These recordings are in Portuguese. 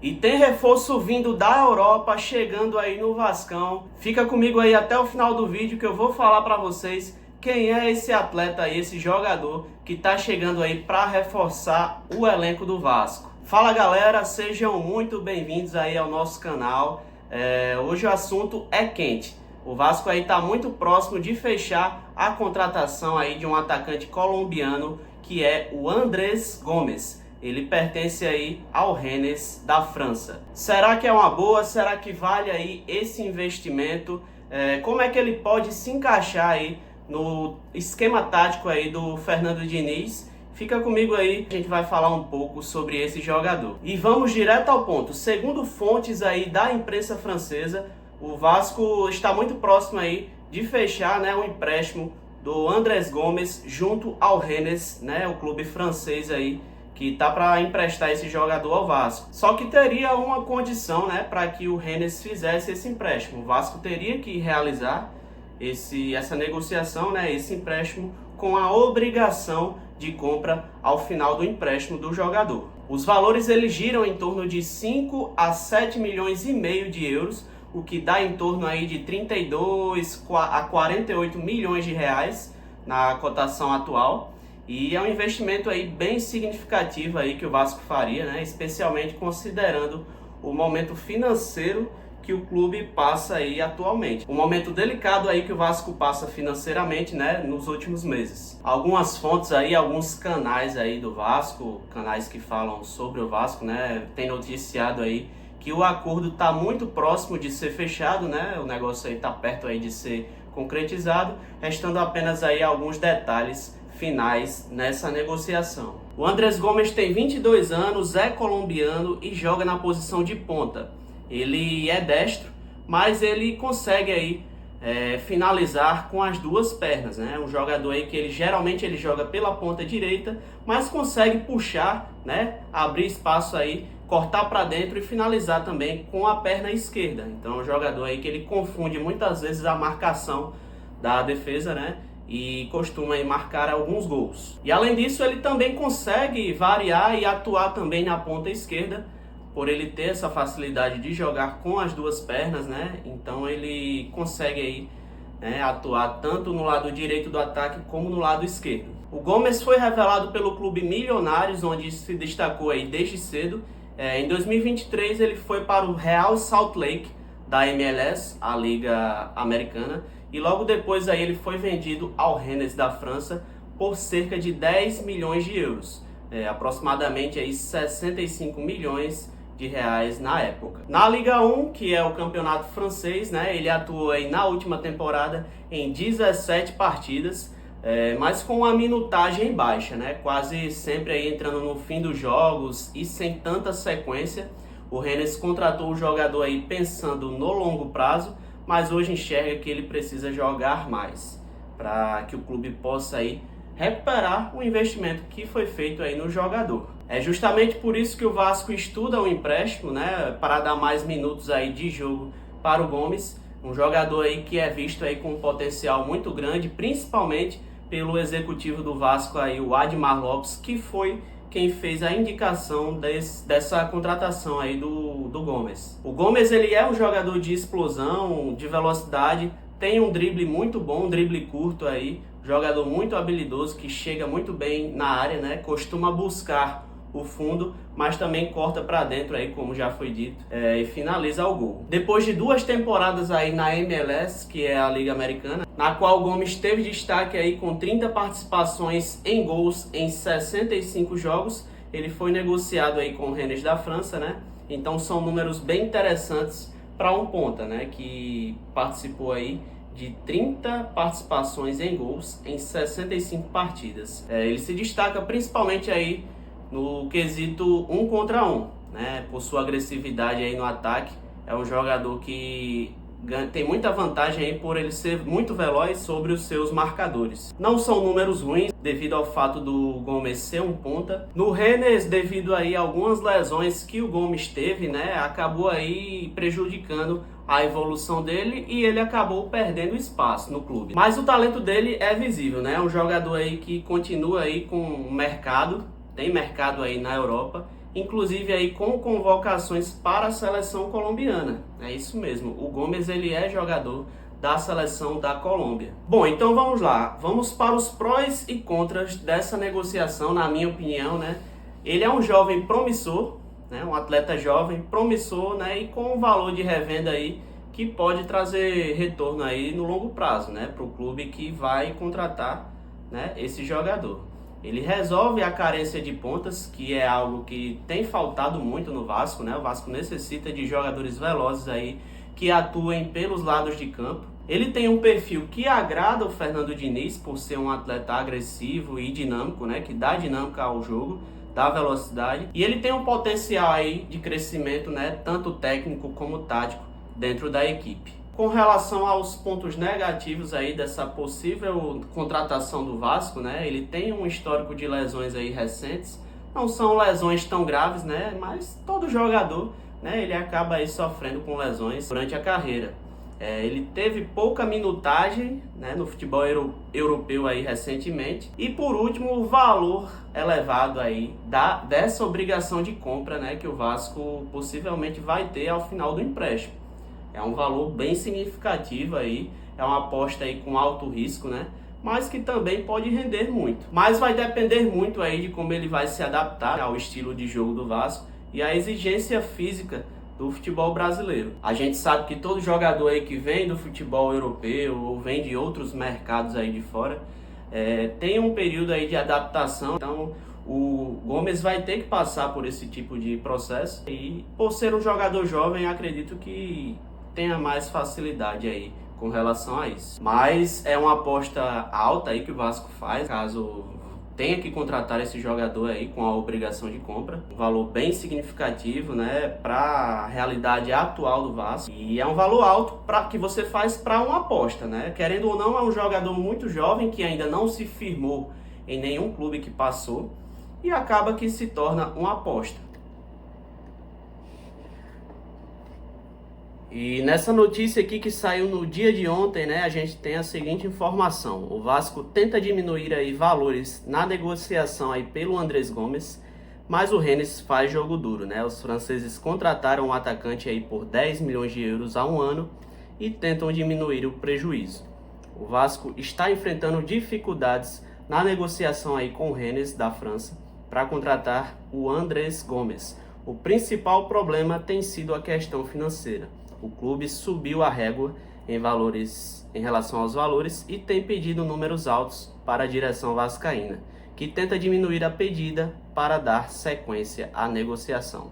E tem reforço vindo da Europa, chegando aí no Vascão. Fica comigo aí até o final do vídeo que eu vou falar para vocês quem é esse atleta aí, esse jogador que tá chegando aí para reforçar o elenco do Vasco. Fala galera, sejam muito bem-vindos aí ao nosso canal. Hoje o assunto é quente. O Vasco aí tá muito próximo de fechar a contratação aí de um atacante colombiano que é o Andrés Gomes. Ele pertence aí ao Rennes da França. Será que é uma boa? Será que vale aí esse investimento? Como é que ele pode se encaixar aí no esquema tático aí do Fernando Diniz? Fica comigo aí, a gente vai falar um pouco sobre esse jogador. E vamos direto ao ponto. Segundo fontes aí da imprensa francesa, o Vasco está muito próximo aí de fechar, né, o empréstimo do Andrés Gomes junto ao Rennes, né, o clube francês aí que tá para emprestar esse jogador ao Vasco. Só que teria uma condição, né, para que o Rennes fizesse esse empréstimo. O Vasco teria que realizar essa negociação, né, esse empréstimo com a obrigação de compra ao final do empréstimo do jogador. Os valores eles giram em torno de 5 a 7 milhões e meio de euros, o que dá em torno aí de 32 a 48 milhões de reais na cotação atual. E é um investimento aí bem significativo aí que o Vasco faria, né? Especialmente considerando o momento financeiro que o clube passa aí atualmente. Um momento delicado aí que o Vasco passa financeiramente, né, nos últimos meses. Algumas fontes aí, alguns canais aí do Vasco, canais que falam sobre o Vasco, né, tem noticiado aí que o acordo está muito próximo de ser fechado, né? O negócio aí está perto aí de ser concretizado, restando apenas aí alguns detalhes finais nessa negociação. O Andrés Gomes tem 22 anos, é colombiano e joga na posição de ponta. Ele é destro, mas ele consegue aí finalizar com as duas pernas, né? Um jogador aí que geralmente ele joga pela ponta direita, mas consegue puxar, né? Abrir espaço aí, cortar para dentro e finalizar também com a perna esquerda. Então é um jogador aí que ele confunde muitas vezes a marcação da defesa, né? E costuma aí marcar alguns gols. E além disso, ele também consegue variar e atuar também na ponta esquerda, por ele ter essa facilidade de jogar com as duas pernas, né? Então ele consegue aí, né, atuar tanto no lado direito do ataque como no lado esquerdo. O Gomes foi revelado pelo clube Milionários, onde se destacou aí desde cedo. Em 2023 ele foi para o Real Salt Lake da MLS, a liga americana, e logo depois aí ele foi vendido ao Rennes da França por cerca de 10 milhões de euros, aproximadamente aí 65 milhões de reais na época. Na Liga 1, que é o campeonato francês, né, ele atuou aí na última temporada em 17 partidas, mas com uma minutagem baixa, né, quase sempre aí entrando no fim dos jogos e sem tanta sequência. O Rennes contratou o jogador aí pensando no longo prazo, mas hoje enxerga que ele precisa jogar mais para que o clube possa aí recuperar o investimento que foi feito aí no jogador. É justamente por isso que o Vasco estuda o empréstimo, né, para dar mais minutos aí de jogo para o Gomes, um jogador aí que é visto aí com um potencial muito grande, principalmente pelo executivo do Vasco aí, o Admar Lopes, que foi quem fez a indicação dessa contratação aí do Gomes. O Gomes ele é um jogador de explosão, de velocidade, tem um drible muito bom, um drible curto aí, jogador muito habilidoso que chega muito bem na área, né? Costuma buscar o fundo, mas também corta para dentro aí, como já foi dito, e finaliza o gol. Depois de 2 temporadas aí na MLS, que é a Liga Americana, na qual o Gomes teve destaque aí com 30 participações em gols em 65 jogos, ele foi negociado aí com o Rennes da França, né? Então são números bem interessantes para um ponta, né, que participou aí de 30 participações em gols em 65 partidas. Ele se destaca principalmente aí no quesito 1 contra 1, né? Por sua agressividade aí no ataque. É um jogador que tem muita vantagem aí por ele ser muito veloz sobre os seus marcadores. Não são números ruins devido ao fato do Gomes ser um ponta. No Rennes, devido aí a algumas lesões que o Gomes teve, né, acabou aí prejudicando a evolução dele e ele acabou perdendo espaço no clube. Mas o talento dele é visível, né? É um jogador aí que continua aí com mercado, tem mercado aí na Europa inclusive aí com convocações para a seleção colombiana. É isso mesmo, o Gomes ele é jogador da seleção da Colômbia. Bom, então vamos lá, vamos para os prós e contras dessa negociação, na minha opinião, né? Ele é um jovem promissor, né? Um atleta jovem, promissor, né? E com um valor de revenda aí que pode trazer retorno aí no longo prazo, né? Para o clube que vai contratar, né, esse jogador. Ele resolve a carência de pontas, que é algo que tem faltado muito no Vasco, né? O Vasco necessita de jogadores velozes aí que atuem pelos lados de campo. Ele tem um perfil que agrada o Fernando Diniz por ser um atleta agressivo e dinâmico, né? Que dá dinâmica ao jogo, dá velocidade. E ele tem um potencial aí de crescimento, né? Tanto técnico como tático dentro da equipe. Com relação aos pontos negativos aí dessa possível contratação do Vasco, né? Ele tem um histórico de lesões aí recentes. Não são lesões tão graves, né? Mas todo jogador, né? Ele acaba aí sofrendo com lesões durante a carreira. Ele teve pouca minutagem, né, no futebol europeu aí recentemente. E por último, o valor elevado aí dessa obrigação de compra, né, que o Vasco possivelmente vai ter ao final do empréstimo. É um valor bem significativo aí, é uma aposta aí com alto risco, né? Mas que também pode render muito. Mas vai depender muito aí de como ele vai se adaptar ao estilo de jogo do Vasco e à exigência física do futebol brasileiro. A gente sabe que todo jogador aí que vem do futebol europeu ou vem de outros mercados aí de fora, tem um período aí de adaptação. Então o Gomes vai ter que passar por esse tipo de processo e por ser um jogador jovem, acredito que tenha mais facilidade aí com relação a isso. Mas é uma aposta alta aí que o Vasco faz, caso tenha que contratar esse jogador aí com a obrigação de compra. Um valor bem significativo, né, para a realidade atual do Vasco. E é um valor alto que você faz para uma aposta, né? Querendo ou não, é um jogador muito jovem que ainda não se firmou em nenhum clube que passou e acaba que se torna uma aposta. E nessa notícia aqui que saiu no dia de ontem, né, a gente tem a seguinte informação. O Vasco tenta diminuir aí valores na negociação aí pelo Andrés Gomes, mas o Rennes faz jogo duro, né? Os franceses contrataram um atacante aí por 10 milhões de euros a um ano e tentam diminuir o prejuízo. O Vasco está enfrentando dificuldades na negociação aí com o Rennes da França para contratar o Andrés Gomes. O principal problema tem sido a questão financeira. O clube subiu a régua em relação aos valores e tem pedido números altos para a direção vascaína, que tenta diminuir a pedida para dar sequência à negociação.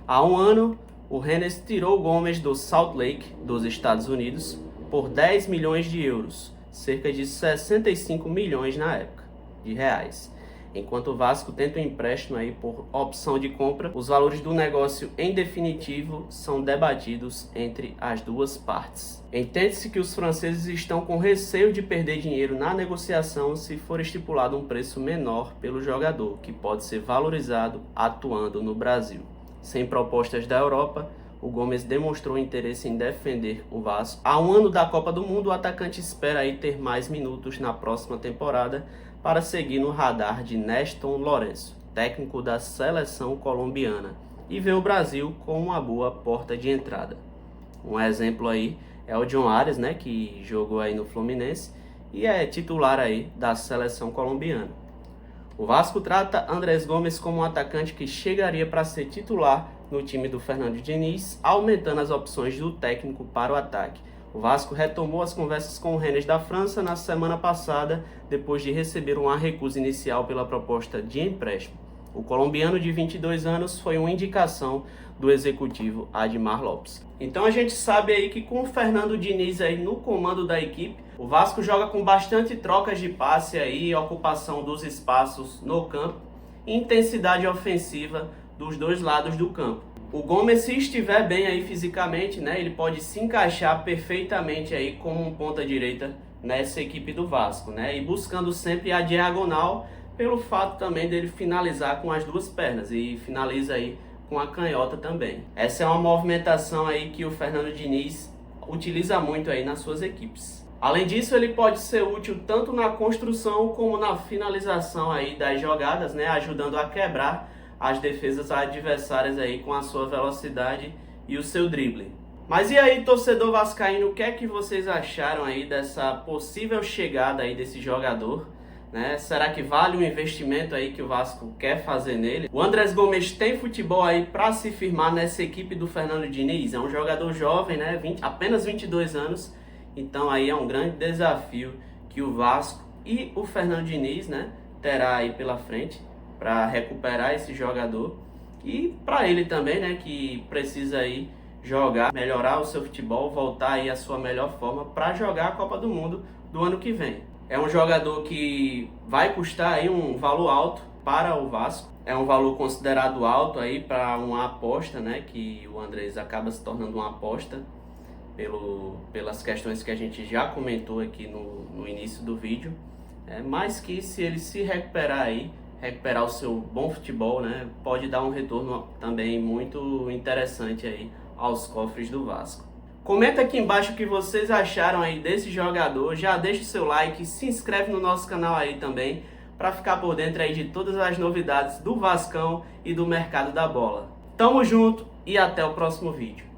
Há um ano, o Rennes tirou Gomes do Salt Lake, dos Estados Unidos, por 10 milhões de euros, cerca de 65 milhões na época, de reais. Enquanto o Vasco tenta um empréstimo aí por opção de compra, os valores do negócio em definitivo são debatidos entre as duas partes. Entende-se que os franceses estão com receio de perder dinheiro na negociação se for estipulado um preço menor pelo jogador, que pode ser valorizado atuando no Brasil. Sem propostas da Europa, o Gomes demonstrou interesse em defender o Vasco. Há um ano da Copa do Mundo, o atacante espera aí ter mais minutos na próxima temporada para seguir no radar de Néstor Lourenço, técnico da seleção colombiana, e vê o Brasil como uma boa porta de entrada. Um exemplo aí é o John Arias, né, que jogou aí no Fluminense e é titular aí da seleção colombiana. O Vasco trata Andrés Gomes como um atacante que chegaria para ser titular no time do Fernando Diniz, aumentando as opções do técnico para o ataque. O Vasco retomou as conversas com o Rennes da França na semana passada, depois de receber uma recusa inicial pela proposta de empréstimo. O colombiano de 22 anos foi uma indicação do executivo Admar Lopes. Então a gente sabe aí que com o Fernando Diniz aí no comando da equipe, o Vasco joga com bastante trocas de passe aí, ocupação dos espaços no campo e intensidade ofensiva dos dois lados do campo. O Gomes, se estiver bem aí fisicamente, né, ele pode se encaixar perfeitamente aí como um ponta direita nessa equipe do Vasco, né, e buscando sempre a diagonal pelo fato também dele finalizar com as duas pernas e finaliza aí com a canhota também. Essa é uma movimentação aí que o Fernando Diniz utiliza muito aí nas suas equipes. Além disso, ele pode ser útil tanto na construção como na finalização aí das jogadas, né, ajudando a quebrar as defesas adversárias aí com a sua velocidade e o seu drible. Mas e aí, torcedor vascaíno, o que é que vocês acharam aí dessa possível chegada aí desse jogador? Né? Será que vale o investimento aí que o Vasco quer fazer nele? O Andrés Gomes tem futebol aí para se firmar nessa equipe do Fernando Diniz. É um jogador jovem, né? Apenas 22 anos. Então aí é um grande desafio que o Vasco e o Fernando Diniz, né, terá aí pela frente para recuperar esse jogador. E para ele também, né, que precisa aí jogar, melhorar o seu futebol, voltar aí à sua melhor forma para jogar a Copa do Mundo do ano que vem. É um jogador que vai custar aí um valor alto para o Vasco. É um valor considerado alto aí para uma aposta, né, que o Andrés acaba se tornando uma aposta pelas questões que a gente já comentou aqui no início do vídeo. Mas que se ele se recuperar aí, recuperar o seu bom futebol, né, pode dar um retorno também muito interessante aí aos cofres do Vasco. Comenta aqui embaixo o que vocês acharam aí desse jogador, já deixa o seu like, se inscreve no nosso canal aí também, para ficar por dentro aí de todas as novidades do Vascão e do mercado da bola. Tamo junto e até o próximo vídeo.